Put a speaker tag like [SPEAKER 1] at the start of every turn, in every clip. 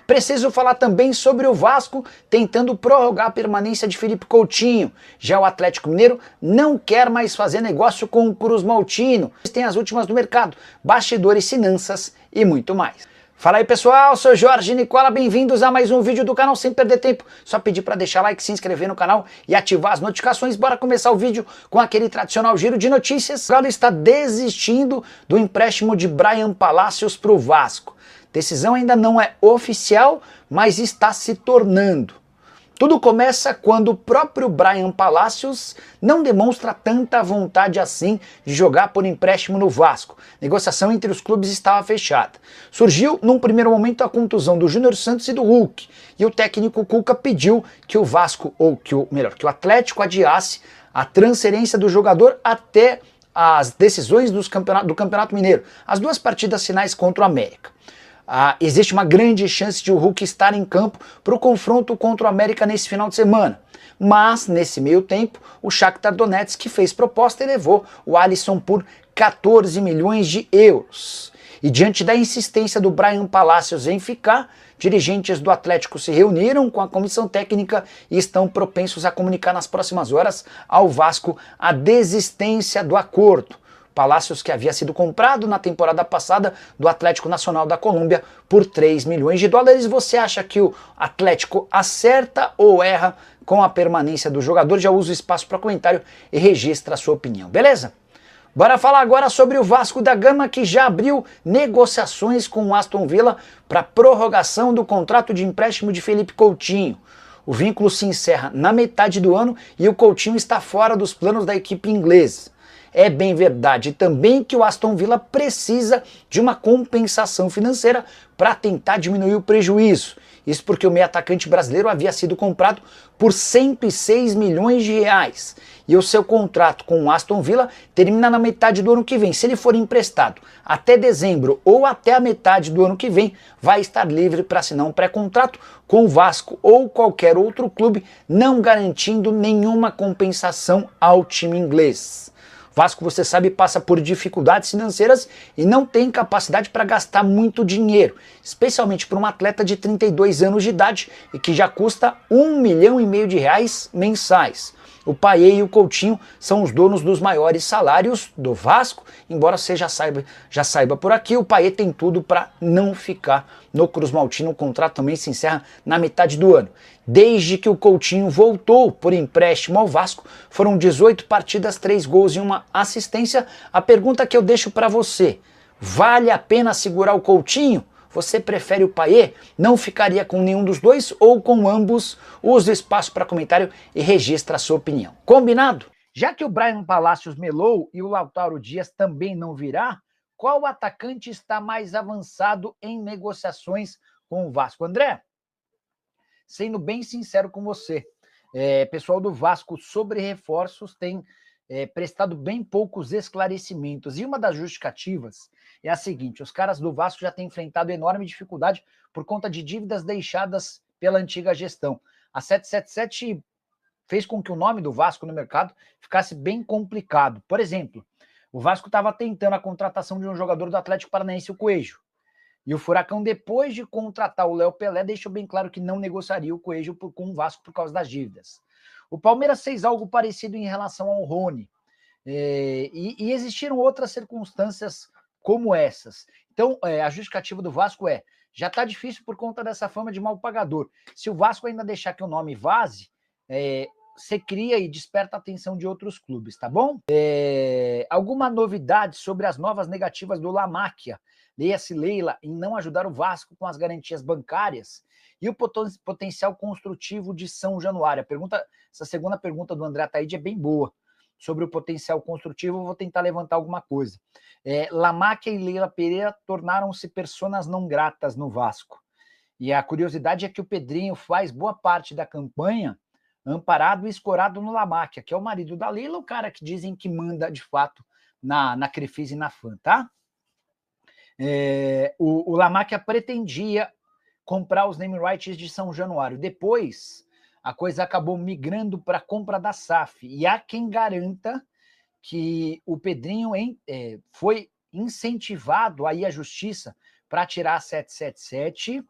[SPEAKER 1] Preciso falar também sobre o Vasco tentando prorrogar a permanência de Felipe Coutinho. Já o Atlético Mineiro não quer mais fazer negócio com o Cruz Maltino. Tem as últimas do mercado, bastidores, finanças e muito mais. Fala aí pessoal, sou Jorge Nicola, bem-vindos a mais um vídeo do canal. Sem perder tempo, só pedir para deixar like, se inscrever no canal e ativar as notificações. Bora começar o vídeo com aquele tradicional giro de notícias. O Galo está desistindo do empréstimo de Bryan Palacios para o Vasco. Decisão ainda não é oficial, mas está se tornando. Tudo começa quando o próprio Bryan Palacios não demonstra tanta vontade assim de jogar por empréstimo no Vasco. A negociação entre os clubes estava fechada. Surgiu num primeiro momento a contusão do Júnior Santos e do Hulk, e o técnico Cuca pediu que o Vasco, ou que o que o Atlético adiasse a transferência do jogador até as decisões do Campeonato Mineiro, as duas partidas finais contra o América. Existe uma grande chance de o Hulk estar em campo para o confronto contra o América nesse final de semana. Mas, nesse meio tempo, o Shakhtar Donetsk fez proposta e levou o Alisson por 14 milhões de euros. E diante da insistência do Bryan Palacios em ficar, dirigentes do Atlético se reuniram com a comissão técnica e estão propensos a comunicar nas próximas horas ao Vasco a desistência do acordo. Palacios, que havia sido comprado na temporada passada do Atlético Nacional da Colômbia por 3 milhões de dólares. Você acha que o Atlético acerta ou erra com a permanência do jogador? Já usa o espaço para comentário e registra a sua opinião, beleza? Bora falar agora sobre o Vasco da Gama, que já abriu negociações com o Aston Villa para prorrogação do contrato de empréstimo de Felipe Coutinho. O vínculo se encerra na metade do ano e o Coutinho está fora dos planos da equipe inglesa. É bem verdade também que o Aston Villa precisa de uma compensação financeira para tentar diminuir o prejuízo. Isso porque o meio atacante brasileiro havia sido comprado por 106 milhões de reais. E o seu contrato com o Aston Villa termina na metade do ano que vem. Se ele for emprestado até dezembro ou até a metade do ano que vem, vai estar livre para assinar um pré-contrato com o Vasco ou qualquer outro clube, não garantindo nenhuma compensação ao time inglês. Vasco, você sabe, passa por dificuldades financeiras e não tem capacidade para gastar muito dinheiro, especialmente para um atleta de 32 anos de idade e que já custa 1,5 milhão de reais mensais. O Payet e o Coutinho são os donos dos maiores salários do Vasco, embora você já saiba por aqui, o Payet tem tudo para não ficar no Cruz Maltino. O contrato também se encerra na metade do ano. Desde que o Coutinho voltou por empréstimo ao Vasco, foram 18 partidas, 3 gols e 1 assistência. A pergunta que eu deixo para você: vale a pena segurar o Coutinho? Você prefere o Payet? Não ficaria com nenhum dos dois ou com ambos? Use o espaço para comentário e registra a sua opinião. Combinado? Já que o Bryan Palacios melou e o Lautaro Dias também não virá, qual atacante está mais avançado em negociações com o Vasco? André, sendo bem sincero com você, pessoal do Vasco sobre reforços tem prestado bem poucos esclarecimentos. E uma das justificativas é a seguinte: os caras do Vasco já têm enfrentado enorme dificuldade por conta de dívidas deixadas pela antiga gestão. A 777 fez com que o nome do Vasco no mercado ficasse bem complicado. Por exemplo, o Vasco estava tentando a contratação de um jogador do Atlético Paranaense, o Coelho. E o Furacão, depois de contratar o Léo Pelé, deixou bem claro que não negociaria o Coelho com o Vasco por causa das dívidas. O Palmeiras fez algo parecido em relação ao Rony. E existiram outras circunstâncias como essas. Então, a justificativa do Vasco já está difícil por conta dessa fama de mal pagador. Se o Vasco ainda deixar que o nome vaze, você cria e desperta a atenção de outros clubes, tá bom? Alguma novidade sobre as novas negativas do La Máquia, leia-se Leila, em não ajudar o Vasco com as garantias bancárias e o potencial construtivo de São Januário? Essa segunda pergunta do André Ataíde é bem boa. Sobre o potencial construtivo, eu vou tentar levantar alguma coisa. La Máquia e Leila Pereira tornaram-se personas não gratas no Vasco. E a curiosidade é que o Pedrinho faz boa parte da campanha amparado e escorado no La Máquia, que é o marido da Leila, o cara que dizem que manda de fato na Crefisa e na FAM, tá? O La Máquia pretendia comprar os name rights de São Januário. Depois, a coisa acabou migrando para a compra da SAF. E há quem garanta que o Pedrinho foi incentivado aí à justiça para tirar a 777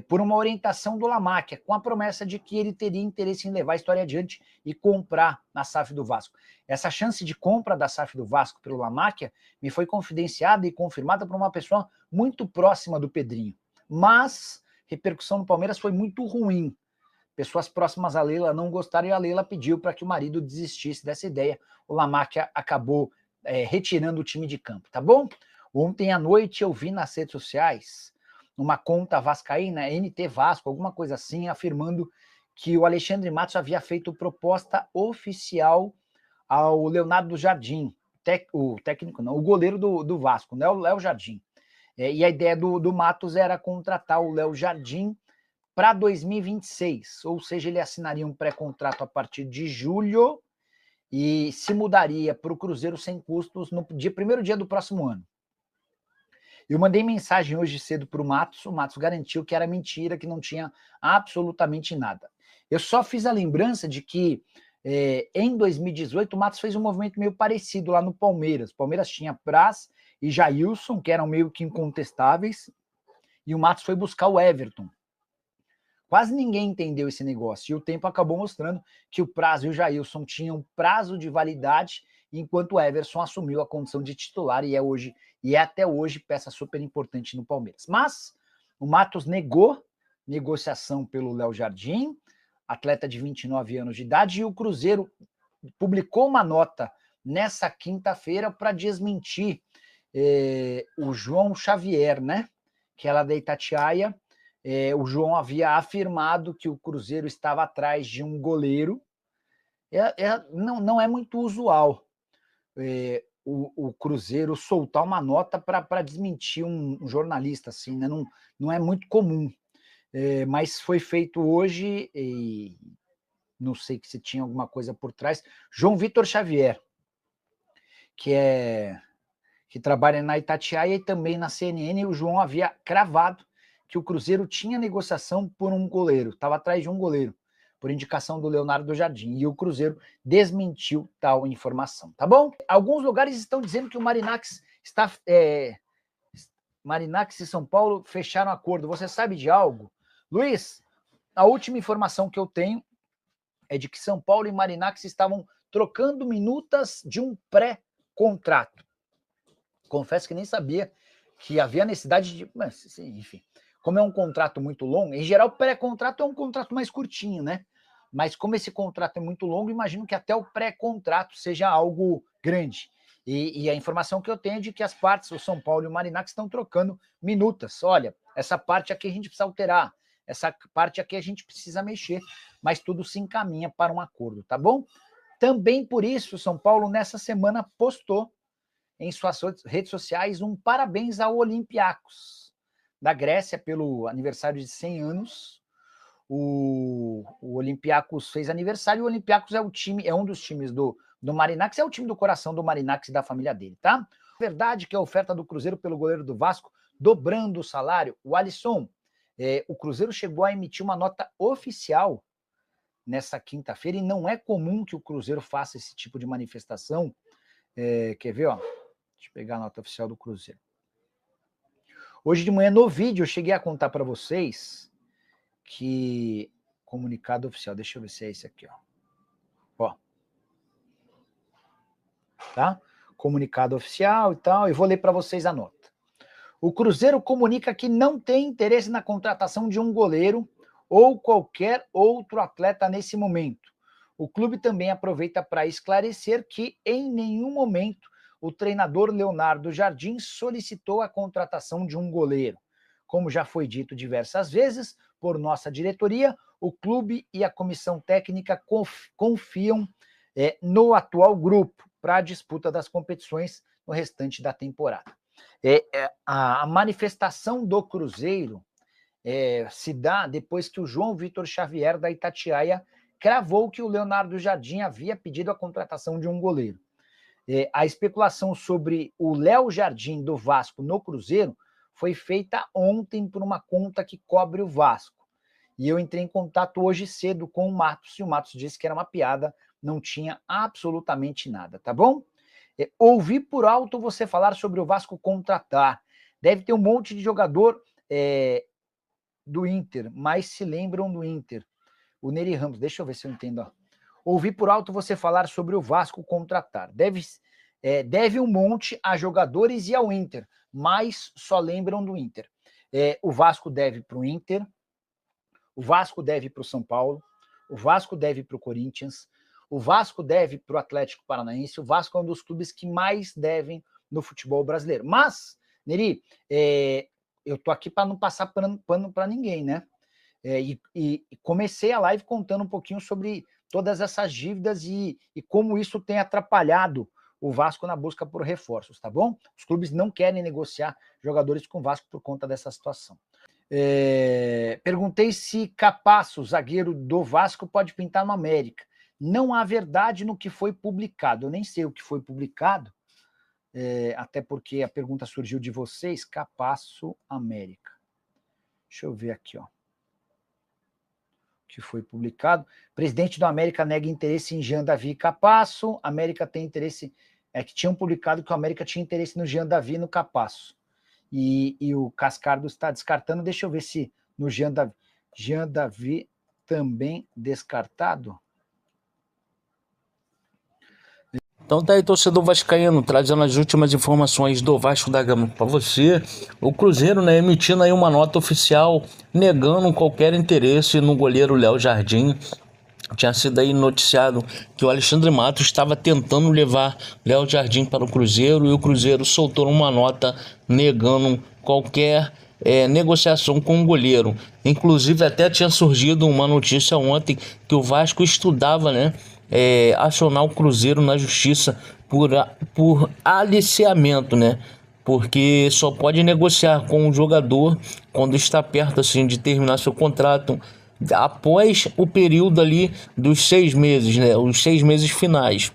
[SPEAKER 1] por uma orientação do Lamacchia, com a promessa de que ele teria interesse em levar a história adiante e comprar na SAF do Vasco. Essa chance de compra da SAF do Vasco pelo Lamacchia me foi confidenciada e confirmada por uma pessoa muito próxima do Pedrinho. Mas repercussão no Palmeiras foi muito ruim. Pessoas próximas a Leila não gostaram e a Leila pediu para que o marido desistisse dessa ideia. O Lamacchia acabou retirando o time de campo, tá bom? Ontem à noite eu vi nas redes sociais uma conta vascaína, NT Vasco, alguma coisa assim, afirmando que o Alexandre Matos havia feito proposta oficial ao Leonardo Jardim, o técnico não, o goleiro do Vasco, né, o Léo Jardim. E a ideia do Matos era contratar o Léo Jardim para 2026, ou seja, ele assinaria um pré-contrato a partir de julho e se mudaria para o Cruzeiro sem custos no primeiro dia do próximo ano. Eu mandei mensagem hoje cedo para o Matos garantiu que era mentira, que não tinha absolutamente nada. Eu só fiz a lembrança de que em 2018 o Matos fez um movimento meio parecido lá no Palmeiras. O Palmeiras tinha Praz e Jailson, que eram meio que incontestáveis, e o Matos foi buscar o Everton. Quase ninguém entendeu esse negócio, e o tempo acabou mostrando que o Praz e o Jailson tinham prazo de validade, enquanto o Everson assumiu a condição de titular e é até hoje peça super importante no Palmeiras. Mas o Matos negou negociação pelo Léo Jardim, atleta de 29 anos de idade, e o Cruzeiro publicou uma nota nessa quinta-feira para desmentir o João Xavier, né? Que é lá da Itatiaia. O João havia afirmado que o Cruzeiro estava atrás de um goleiro. Não é muito usual o Cruzeiro soltar uma nota para desmentir um jornalista, assim, né? Não é muito comum. Mas foi feito hoje, e não sei se tinha alguma coisa por trás. João Vitor Xavier, que trabalha na Itatiaia e também na CNN, o João havia cravado que o Cruzeiro tinha negociação por um goleiro, estava atrás de um goleiro, por indicação do Leonardo Jardim, e o Cruzeiro desmentiu tal informação, tá bom? Alguns lugares estão dizendo que o Marinacci Marinacci e São Paulo fecharam acordo. Você sabe de algo? Luiz, a última informação que eu tenho é de que São Paulo e Marinacci estavam trocando minutas de um pré-contrato. Confesso que nem sabia que havia necessidade de... Mas, enfim, como é um contrato muito longo, em geral o pré-contrato é um contrato mais curtinho, né? Mas como esse contrato é muito longo, imagino que até o pré-contrato seja algo grande. E a informação que eu tenho é de que as partes, o São Paulo e o Marinacci, estão trocando minutas. Olha, essa parte aqui a gente precisa alterar, essa parte aqui a gente precisa mexer, mas tudo se encaminha para um acordo, tá bom? Também por isso, o São Paulo, nessa semana, postou em suas redes sociais um parabéns ao Olympiacos da Grécia pelo aniversário de 100 anos. O Olympiacos fez aniversário, e o Olympiacos é um dos times do Marinacci, é o time do coração do Marinacci e da família dele, tá? Verdade que a oferta do Cruzeiro pelo goleiro do Vasco, dobrando o salário, o Alisson, o Cruzeiro chegou a emitir uma nota oficial nessa quinta-feira, e não é comum que o Cruzeiro faça esse tipo de manifestação. Quer ver, ó? Deixa eu pegar a nota oficial do Cruzeiro. Hoje de manhã, no vídeo, eu cheguei a contar para vocês que... Comunicado oficial, deixa eu ver se é esse aqui, ó. Tá? Comunicado oficial e tal, eu vou ler para vocês a nota. O Cruzeiro comunica que não tem interesse na contratação de um goleiro ou qualquer outro atleta nesse momento. O clube também aproveita para esclarecer que, em nenhum momento, o treinador Leonardo Jardim solicitou a contratação de um goleiro. Como já foi dito diversas vezes por nossa diretoria, o clube e a comissão técnica confiam no atual grupo para a disputa das competições no restante da temporada. A manifestação do Cruzeiro se dá depois que o João Vitor Xavier, da Itatiaia, cravou que o Leonardo Jardim havia pedido a contratação de um goleiro. A especulação sobre o Léo Jardim do Vasco no Cruzeiro foi feita ontem por uma conta que cobre o Vasco. E eu entrei em contato hoje cedo com o Matos, e o Matos disse que era uma piada, não tinha absolutamente nada, tá bom? Ouvi por alto você falar sobre o Vasco contratar. Deve ter um monte de jogador do Inter, mas se lembram do Inter. O Neri Ramos, deixa eu ver se eu entendo. Ó. Ouvi por alto você falar sobre o Vasco contratar. Deve um monte a jogadores e ao Inter, mas só lembram do Inter. O Vasco deve para o Inter, o Vasco deve para o São Paulo, o Vasco deve para o Corinthians, o Vasco deve para o Atlético Paranaense, o Vasco é um dos clubes que mais devem no futebol brasileiro. Mas, Neri, eu tô aqui para não passar pano para ninguém, né? E comecei a live contando um pouquinho sobre todas essas dívidas e como isso tem atrapalhado o Vasco na busca por reforços, tá bom? Os clubes não querem negociar jogadores com o Vasco por conta dessa situação. Perguntei se Capasso, zagueiro do Vasco, pode pintar no América. Não há verdade no que foi publicado. Eu nem sei o que foi publicado, até porque a pergunta surgiu de vocês. Capasso, América. Deixa eu ver aqui, ó. Que foi publicado. Presidente do América nega interesse em Jean Davi e Capasso. América tem interesse... que tinham publicado que o América tinha interesse no Jean Davi e no Capasso. E o Cascardo está descartando. Deixa eu ver se no Jean Davi também descartado.
[SPEAKER 2] Então tá aí, torcedor vascaíno, trazendo as últimas informações do Vasco da Gama para você. O Cruzeiro, né, emitindo aí uma nota oficial negando qualquer interesse no goleiro Léo Jardim. Tinha sido aí noticiado que o Alexandre Matos estava tentando levar Léo Jardim para o Cruzeiro e o Cruzeiro soltou uma nota negando qualquer negociação com o goleiro. Inclusive até tinha surgido uma notícia ontem que o Vasco estudava, né, acionar o Cruzeiro na justiça por aliciamento, né? Porque só pode negociar com o jogador quando está perto assim de terminar seu contrato, após o período ali dos 6 meses, né? Os 6 meses finais.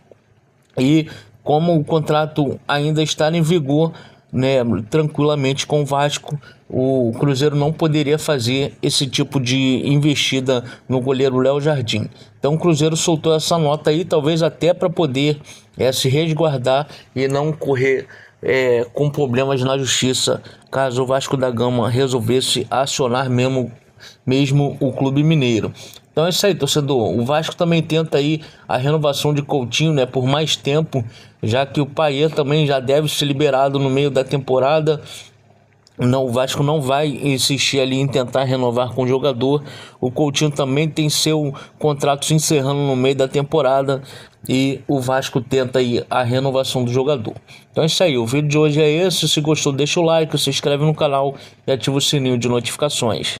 [SPEAKER 2] E como o contrato ainda está em vigor, né, tranquilamente com o Vasco, o Cruzeiro não poderia fazer esse tipo de investida no goleiro Léo Jardim. Então o Cruzeiro soltou essa nota aí, talvez até para poder se resguardar e não correr com problemas na justiça, caso o Vasco da Gama resolvesse acionar mesmo o Clube Mineiro. Então é isso aí, torcedor. O Vasco também tenta aí a renovação de Coutinho, né, por mais tempo, já que o Payet também já deve ser liberado no meio da temporada. Não, o Vasco não vai insistir ali em tentar renovar com o jogador. O Coutinho também tem seu contrato se encerrando no meio da temporada e o Vasco tenta aí a renovação do jogador. Então é isso aí, o vídeo de hoje é esse. Se gostou, deixa o like, se inscreve no canal e ativa o sininho de notificações.